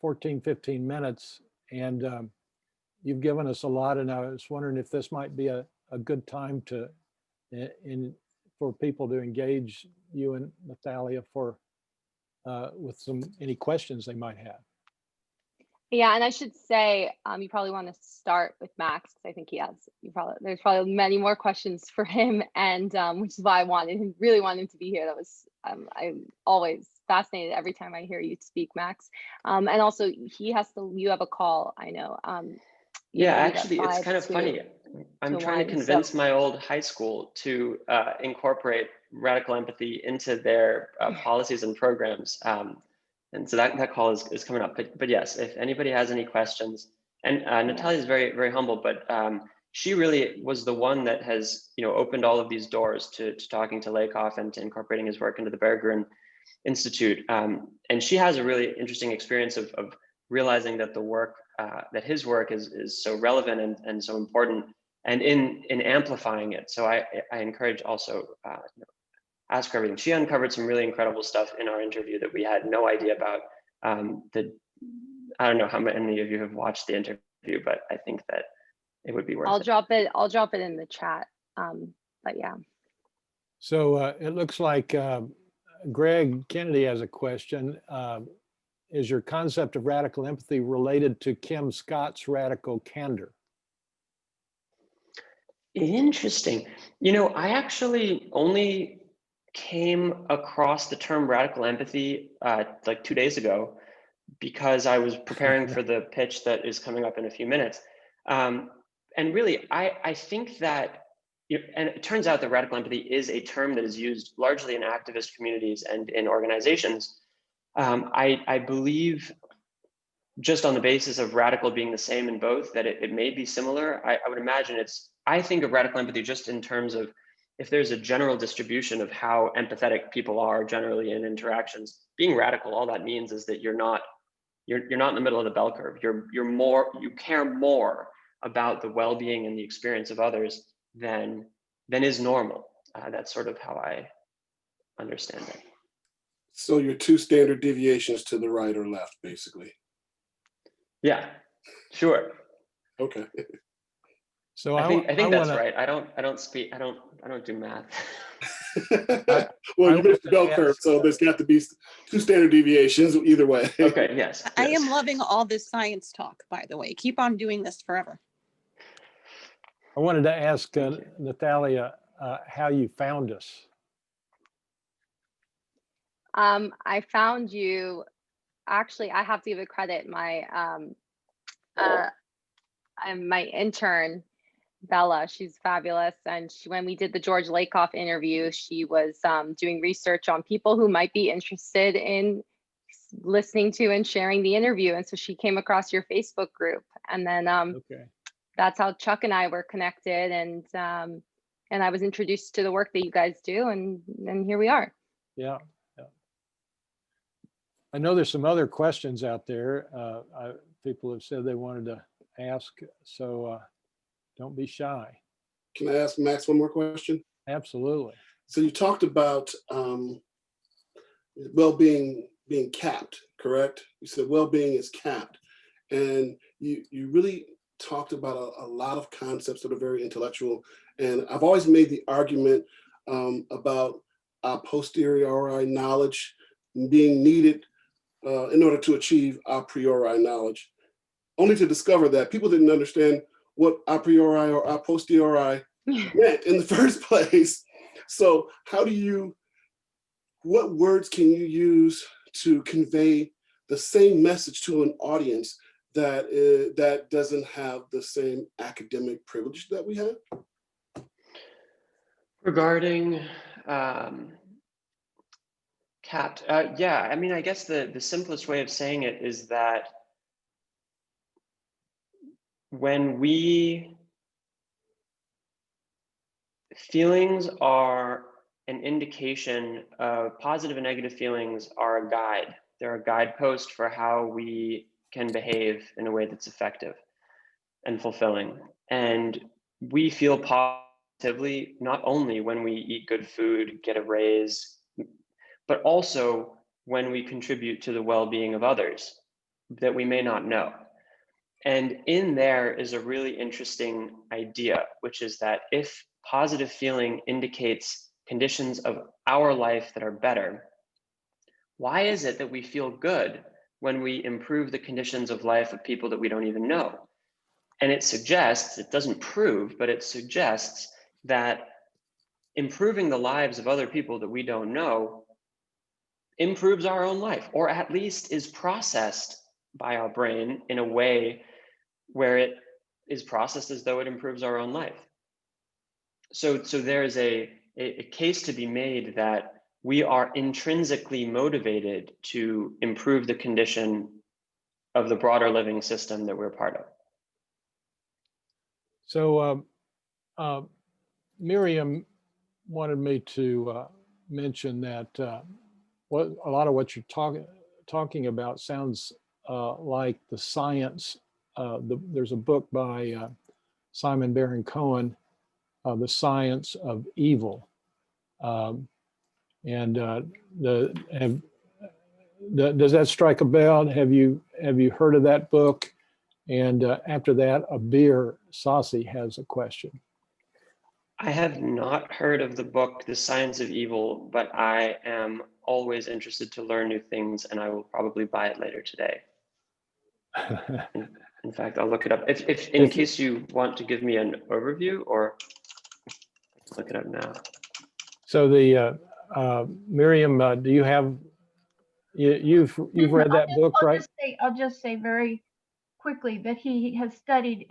14, 15 minutes, and you've given us a lot. And I was wondering if this might be a good time for people to engage you and Nathalia with any questions they might have. Yeah, and I should say, you probably want to start with Max, because I think there's probably many more questions for him, and which is why I really wanted him to be here. That was, I'm always fascinated every time I hear you speak, Max. And also you have a call, I know. Yeah, actually, it's kind of funny. I'm trying to convince my old high school to incorporate radical empathy into their policies and programs. And so that call is coming up. But yes, if anybody has any questions, and Nathalia is very, very humble, but she really was the one that has opened all of these doors to talking to Lakoff and to incorporating his work into the Berggren Institute. And she has a really interesting experience of realizing that the work, that his work is so relevant and so important, and in amplifying it. So I encourage also ask her everything. She uncovered some really incredible stuff in our interview that we had no idea about. I don't know how many of you have watched the interview, but I think that it would be worth it. I'll drop it in the chat. But yeah. So it looks like Greg Kennedy has a question. Is your concept of radical empathy related to Kim Scott's radical candor? Interesting. I actually only came across the term radical empathy like 2 days ago, because I was preparing for the pitch that is coming up in a few minutes. And really, I think that, and it turns out that radical empathy is a term that is used largely in activist communities and in organizations. I believe, just on the basis of radical being the same in both, that it may be similar. I would imagine I think of radical empathy just in terms of, if there's a general distribution of how empathetic people are generally in interactions, being radical, all that means is that you're not in the middle of the bell curve. You care more about the well-being and the experience of others than is normal. That's sort of how I understand it. So you're 2 standard deviations to the right or left, basically. Yeah, sure. Okay. So I think that's right. I don't do math. Well, you missed the bell curve, so there's got to be 2 standard deviations either way. Okay, yes. I am loving all this science talk, by the way. Keep on doing this forever. I wanted to ask Nathalia how you found us. I found you, actually, I have to give it credit. My intern, Bella, she's fabulous. And when we did the George Lakoff interview, she was doing research on people who might be interested in listening to and sharing the interview. And so she came across your Facebook group. And then that's how Chuck and I were connected. And I was introduced to the work that you guys do. And here we are. Yeah. I know there's some other questions out there. People have said they wanted to ask, so don't be shy. Can I ask Max one more question? Absolutely. So you talked about well-being being capped, correct? You said well-being is capped. And you really talked about a lot of concepts that are very intellectual. And I've always made the argument about a posteriori knowledge being needed in order to achieve a priori knowledge, only to discover that people didn't understand what a priori or a posteriori meant in the first place. So what words can you use to convey the same message to an audience that doesn't have the same academic privilege that we have? Regarding CAPT, yeah, I mean, I guess the simplest way of saying it is that when feelings are an indication of positive and negative feelings are a guide. They're a guidepost for how we can behave in a way that's effective and fulfilling. And we feel positively not only when we eat good food, get a raise, but also when we contribute to the well-being of others that we may not know. And in there is a really interesting idea, which is that if positive feeling indicates conditions of our life that are better, why is it that we feel good when we improve the conditions of life of people that we don't even know? And it suggests, it doesn't prove, but it suggests that improving the lives of other people that we don't know improves our own life, or at least is processed by our brain in a way where it is processed as though it improves our own life. So there is a case to be made that we are intrinsically motivated to improve the condition of the broader living system that we're part of. So Miriam wanted me to mention that a lot of what you're talking about sounds like the science. There's a book by Simon Baron-Cohen, The Science of Evil. Does that strike a bell? Have you heard of that book? And after that, Abir Sasi has a question. I have not heard of the book, The Science of Evil, but I am always interested to learn new things, and I will probably buy it later today. In fact, I'll look it up. If in case you want to give me an overview, or look it up now. So the Miriam, do you have you've read that book, right? I'll just say very quickly that he has studied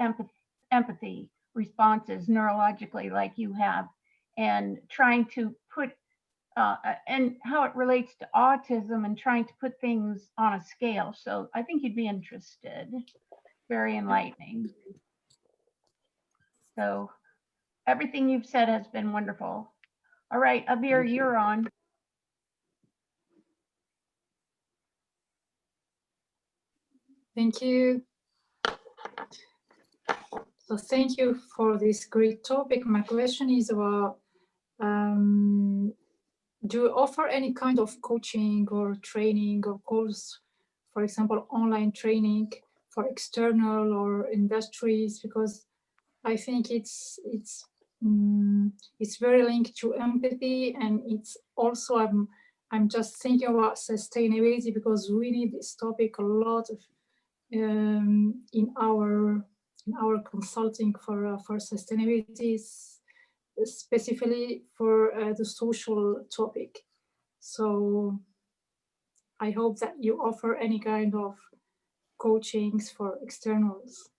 empathy responses neurologically like you have, and trying to put and how it relates to autism and trying to put things on a scale. So I think you'd be interested. Very enlightening. So everything you've said has been wonderful. All right, Abir, you're on. Thank you. So thank you for this great topic. My question is about, do you offer any kind of coaching or training or course, for example, online training for external or industries? Because I think it's very linked to empathy, and it's also I'm just thinking about sustainability, because we need this topic a lot of in our consulting for sustainability, specifically for the social topic. So I hope that you offer any kind of coachings for externals.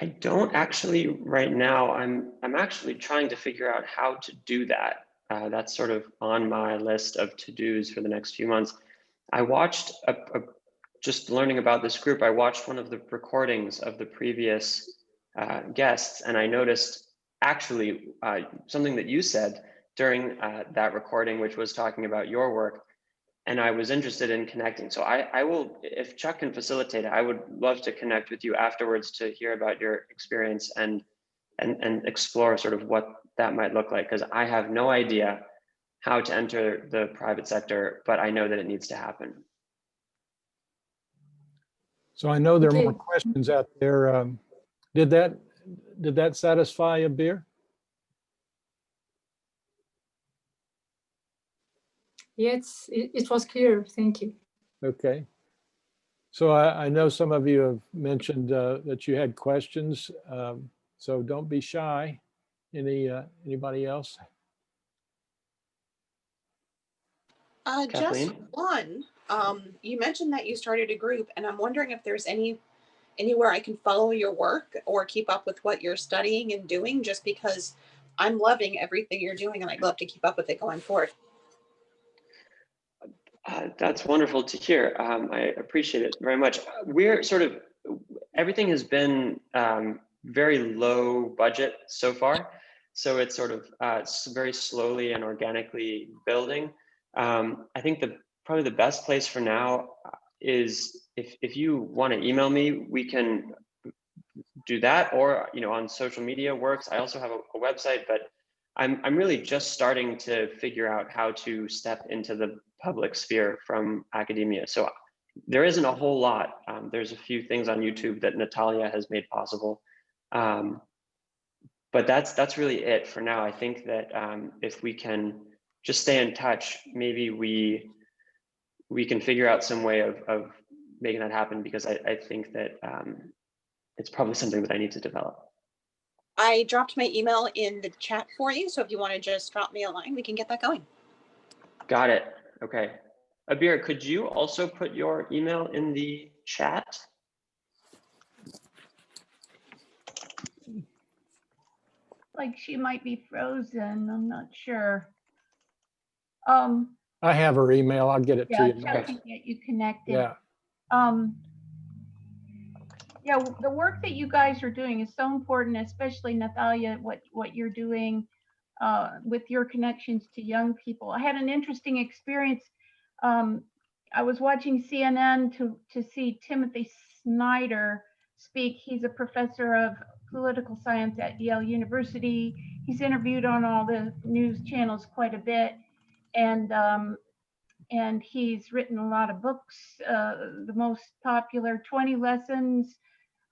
I don't actually right now. I'm actually trying to figure out how to do that. That's sort of on my list of to-dos for the next few months. I watched just learning about this group, I watched one of the recordings of the previous guests, and I noticed actually something that you said during that recording, which was talking about your work, and I was interested in connecting. So I will, if Chuck can facilitate it, I would love to connect with you afterwards to hear about your experience and explore sort of what that might look like, because I have no idea how to enter the private sector, but I know that it needs to happen. So I know there are more Okay. questions out there. Did that satisfy a beer? Yes, it was clear. Thank you. Okay. So I know some of you have mentioned that you had questions. So don't be shy. Anybody else? Just Kathleen? one. You mentioned that you started a group, and I'm wondering if there's anywhere I can follow your work or keep up with what you're studying and doing, just because I'm loving everything you're doing and I'd love to keep up with it going forward. That's wonderful to hear. I appreciate it very much. We're sort of, everything has been very low budget so far. So it's sort of very slowly and organically building. I think probably the best place for now is if you want to email me, we can do that, or on social media works. I also have a website, but I'm really just starting to figure out how to step into the public sphere from academia. So there isn't a whole lot. There's a few things on YouTube that Nathalia has made possible. But that's really it for now. I think that if we can just stay in touch, maybe we can figure out some way of making that happen, because I think that it's probably something that I need to develop. I dropped my email in the chat for you, so if you want to just drop me a line, we can get that going. Got it. Okay. Abir, could you also put your email in the chat? Like she might be frozen. I'm not sure. I have her email. I'll get it Yeah, to you. Chuck can get you connected. Yeah. Yeah, the work that you guys are doing is so important, especially Nathalia, what you're doing with your connections to young people. I had an interesting experience. I was watching CNN to see Timothy Snyder speak. He's a professor of political science at Yale University. He's interviewed on all the news channels quite a bit, and he's written a lot of books. The most popular, 20 Lessons.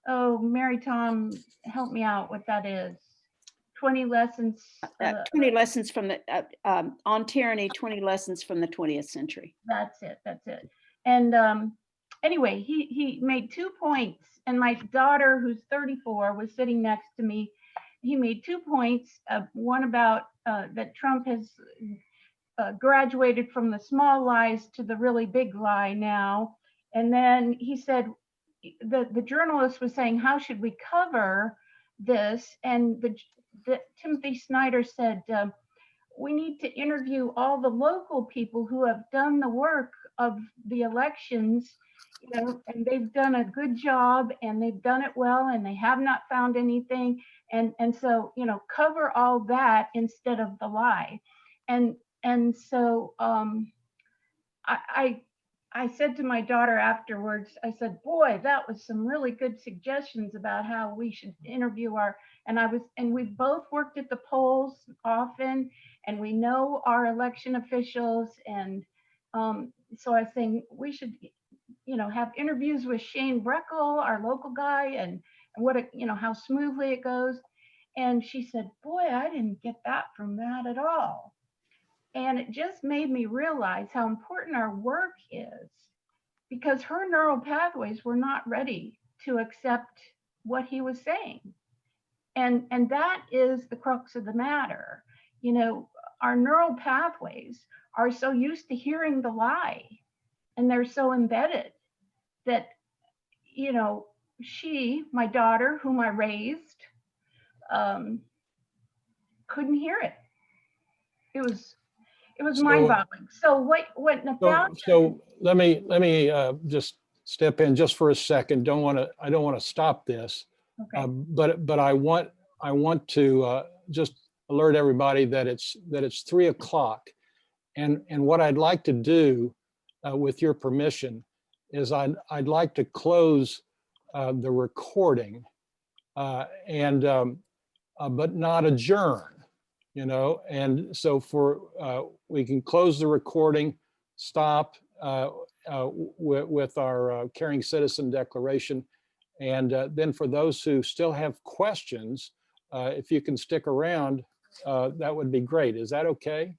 Oh, Mary Tom, help me out what that is. 20 lessons. 20 lessons from the on tyranny, 20 lessons from the 20th century. That's it. And anyway, he made 2 points, and my daughter, who's 34, was sitting next to me. He made 2 points. One about that Trump has graduated from the small lies to the really big lie now. And then he said, the journalist was saying, how should we cover this? And the Timothy Snyder said, we need to interview all the local people who have done the work of the elections, and they've done a good job and they've done it well and they have not found anything. And so, cover all that instead of the lie. And so I said to my daughter afterwards, I said, boy, that was some really good suggestions about how we should interview and we've both worked at the polls often, and we know our election officials. And so I was saying we should, have interviews with Shane Breckel, our local guy, and what, how smoothly it goes. And she said, boy, I didn't get that from that at all. And it just made me realize how important our work is, because her neural pathways were not ready to accept what he was saying. And that is the crux of the matter. Our neural pathways are so used to hearing the lie, and they're so embedded that, my daughter, whom I raised, couldn't hear it. It was mind-boggling. So what Nathalia? So let me just step in just for a second. I don't want to stop this, okay. But I want to just alert everybody that it's 3 o'clock, and what I'd like to do, with your permission, is I'd like to close the recording, but not adjourn. And so we can close the recording, stop, with our Caring Citizen Declaration. And then for those who still have questions, if you can stick around, that would be great. Is that okay?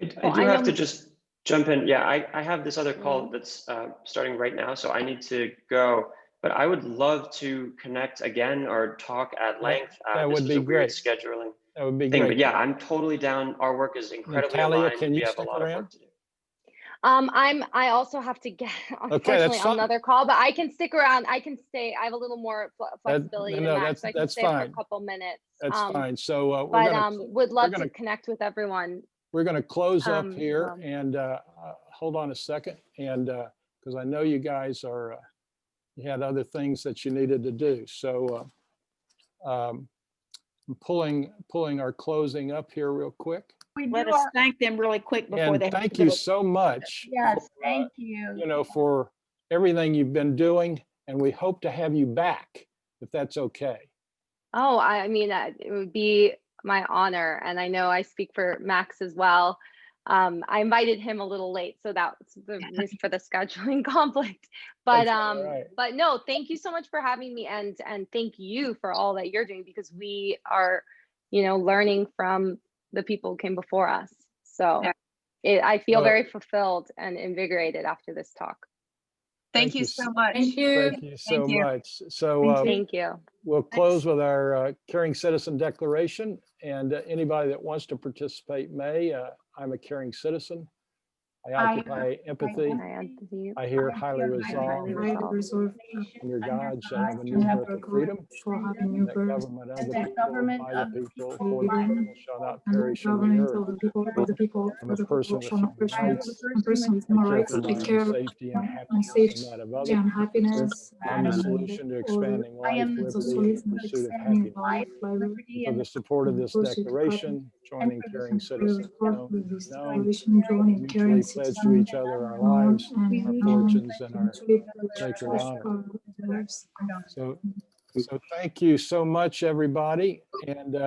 I do have to just jump in. Yeah, I have this other call that's starting right now, so I need to go. But I would love to connect again or talk at length. That This would was be a weird great. scheduling That would be thing. But great. yeah, I'm totally down. Our work is incredibly Natalia, aligned. can We you have a stick lot of around? work to do. I also have to get, unfortunately, fine. on another call, but I can stick around. I can stay. I have a little more flexibility no, than Max, so I can that's stay for a fine. couple minutes. That's fine. So Would love to connect with everyone. we're going to close up here well. and hold on a second. And because I know you guys are, you had other things that you needed to do. So I'm pulling our closing up here real quick. Let us thank them really quick before And they. thank you so much. Yes, thank you. You know, for everything you've been doing, and we hope to have you back, if that's okay. Oh, I mean, it would be my honor. And I know I speak for Max as well. I invited him a little late, so that's the reason for the scheduling conflict. But but no, thank you so much for having me, and thank you for all that you're doing, because we are, you know, learning from the people who came before us. So I feel very fulfilled and invigorated after this talk. Thank you so much. Thank you. Thank you so much. So thank you. We'll close with our Caring Citizen Declaration, and anybody that wants to participate may. I'm a caring citizen. I occupy empathy. I hear highly resolved. Under God shall have a new birth of freedom. And that government of the people, by the people, for the people, shall not perish in the earth. I'm a person with human rights. I care for my safety and happiness and that of others. I'm the solution to expanding life, liberty, and the pursuit of happiness. For the support of this declaration, joining caring citizens. Mutually pledge to each other our lives, our fortunes, and our sacred honor. So thank you so much, everybody. And